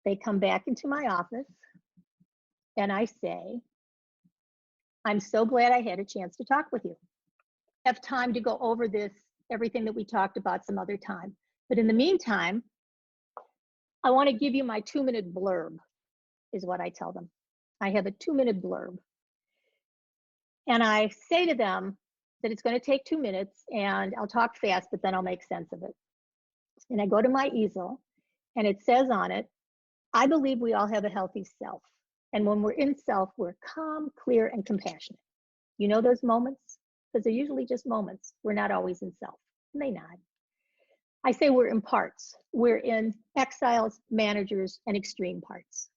they come back into my office and I say, I'm so glad I had a chance to talk with you. I have time to go over this, everything that we talked about some other time. But in the meantime, I want to give you my 2-minute blurb, is what I tell them. I have a 2-minute blurb. And I say to them that it's going to take 2 minutes and I'll talk fast, but then I'll make sense of it. And I go to my easel and it says on it, I believe we all have a healthy self. And when we're in self, we're calm, clear, and compassionate. You know those moments? Because they're usually just moments. We're not always in self. And they nod. I say we're in parts. We're in exiles, managers, and extreme parts.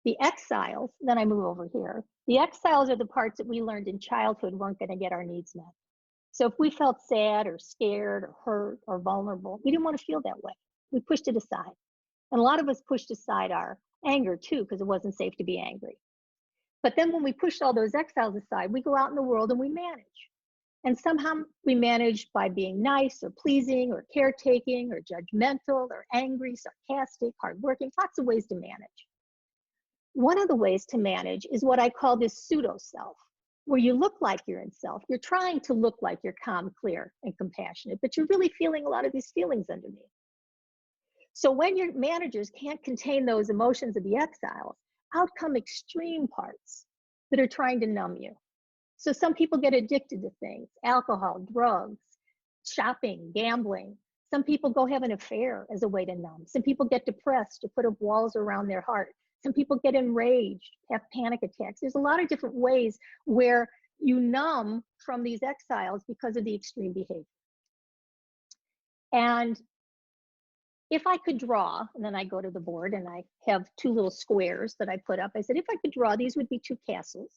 The exiles, then I move over here. The exiles are the parts that we learned in childhood weren't going to get our needs met. So if we felt sad or scared or hurt or vulnerable, we didn't want to feel that way. We pushed it aside. And a lot of us pushed aside our anger too, because it wasn't safe to be angry. But then when we pushed all those exiles aside, we go out in the world and we manage. And somehow we manage by being nice or pleasing or caretaking or judgmental or angry, sarcastic, hardworking, lots of ways to manage. One of the ways to manage is what I call this pseudo-self, where you look like you're in self. You're trying to look like you're calm, clear, and compassionate, but you're really feeling a lot of these feelings underneath. So when your managers can't contain those emotions of the exiles, out come extreme parts that are trying to numb you. So some people get addicted to things, alcohol, drugs, shopping, gambling. Some people go have an affair as a way to numb. Some people get depressed to put up walls around their heart. Some people get enraged, have panic attacks. There's a lot of different ways where you numb from these exiles because of the extreme behavior. And if I could draw, and then I go to the board and I have 2 little squares that I put up. I said, if I could draw, these would be 2 castles.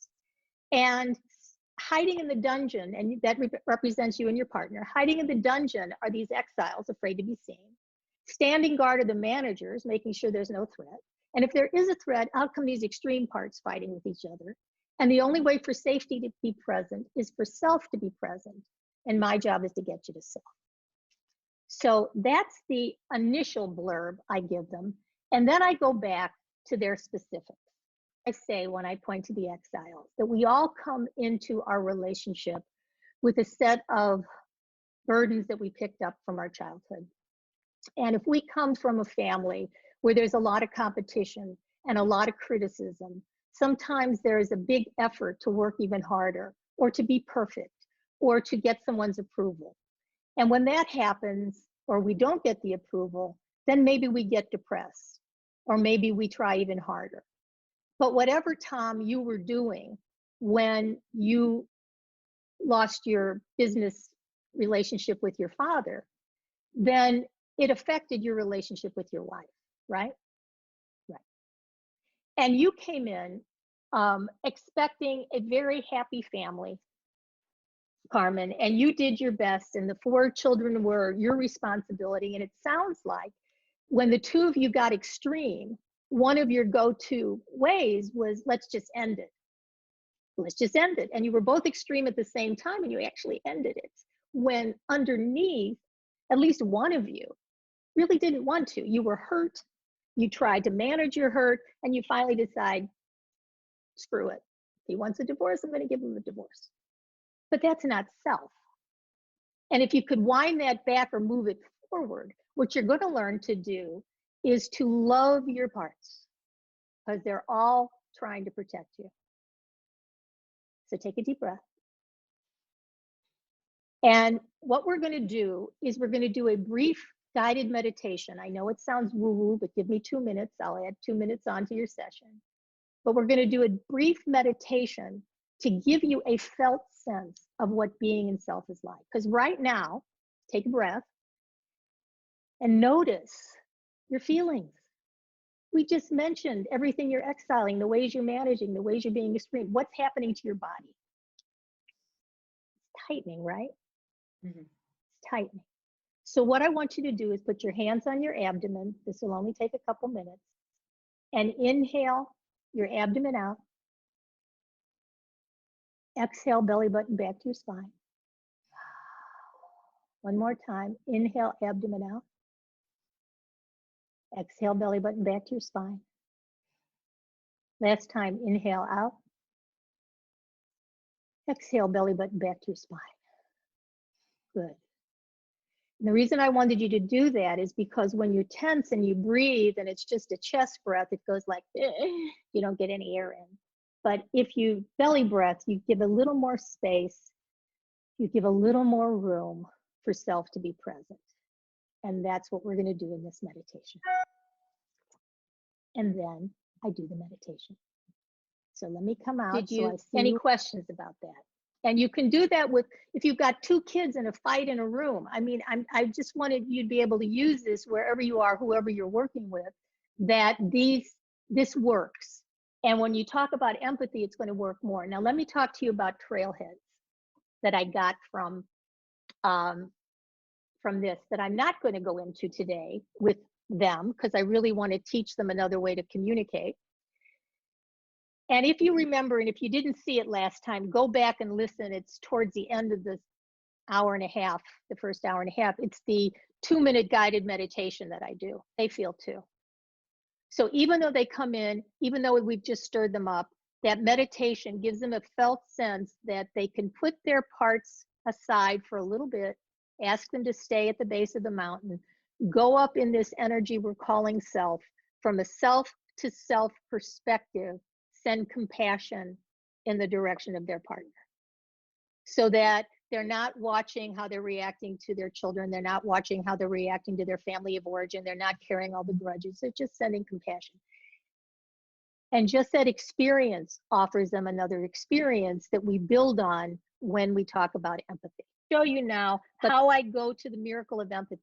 And hiding in the dungeon, and that represents you and your partner, hiding in the dungeon are these exiles afraid to be seen. Standing guard are the managers, making sure there's no threat. And if there is a threat, out come these extreme parts fighting with each other. And the only way for safety to be present is for self to be present. And my job is to get you to self. So that's the initial blurb I give them. And then I go back to their specifics. I say when I point to the exiles that we all come into our relationship with a set of burdens that we picked up from our childhood. And if we come from a family where there's a lot of competition and a lot of criticism, sometimes there is a big effort to work even harder or to be perfect or to get someone's approval. And when that happens, or we don't get the approval, then maybe we get depressed, or maybe we try even harder. But whatever, Tom, you were doing when you lost your business relationship with your father, then it affected your relationship with your wife, right? Right. And you came in expecting a very happy family, Carmen, and you did your best, and the 4 children were your responsibility. And it sounds like when the 2 of you got extreme, one of your go-to ways was, let's just end it. Let's just end it. And you were both extreme at the same time, and you actually ended it. When underneath, at least one of you really didn't want to. You were hurt, you tried to manage your hurt, and you finally decide, screw it. If he wants a divorce, I'm going to give him a divorce. But that's not self. And if you could wind that back or move it forward, what you're going to learn to do is to love your parts, because they're all trying to protect you. So take a deep breath. And what we're going to do is we're going to do a brief guided meditation. I know it sounds woo-woo, but give me 2 minutes. I'll add 2 minutes onto your session. But we're going to do a brief meditation to give you a felt sense of what being in self is like. Because right now, take a breath and notice your feelings. We just mentioned everything you're exiling, the ways you're managing, the ways you're being extreme. What's happening to your body? It's tightening, right? Mm-hmm. It's tightening. So what I want you to do is put your hands on your abdomen. This will only take a couple minutes. And inhale your abdomen out. Exhale, belly button back to your spine. One more time. Inhale, abdomen out. Exhale, belly button back to your spine. Last time, inhale out. Exhale, belly button back to your spine. Good. And the reason I wanted you to do that is because when you tense and you breathe and it's just a chest breath, it goes like, you don't get any air in. But if you belly breath, you give a little more space, you give a little more room for self to be present. And that's what we're going to do in this meditation. And then I do the meditation. So let me come out. Did you any questions about that? And you can do that with, if you've got two kids in a fight in a room. I mean, I just wanted you to be able to use this wherever you are, whoever you're working with, that this works. And when you talk about empathy, it's going to work more. Now, let me talk to you about trailheads that I got from this that I'm not going to go into today with them because I really want to teach them another way to communicate. And if you remember, and if you didn't see it last time, go back and listen. It's towards the end of the hour and a half, the first hour and a half. It's the 2-minute guided meditation that I do. They feel too. So even though they come in, even though we've just stirred them up, that meditation gives them a felt sense that they can put their parts aside for a little bit, ask them to stay at the base of the mountain, go up in this energy we're calling self, from a self to self perspective, send compassion in the direction of their partner, so that they're not watching how they're reacting to their children. They're not watching how they're reacting to their family of origin. They're not carrying all the grudges. They're just sending compassion. And just that experience offers them another experience that we build on when we talk about empathy. Show you now how I go to the miracle of empathy.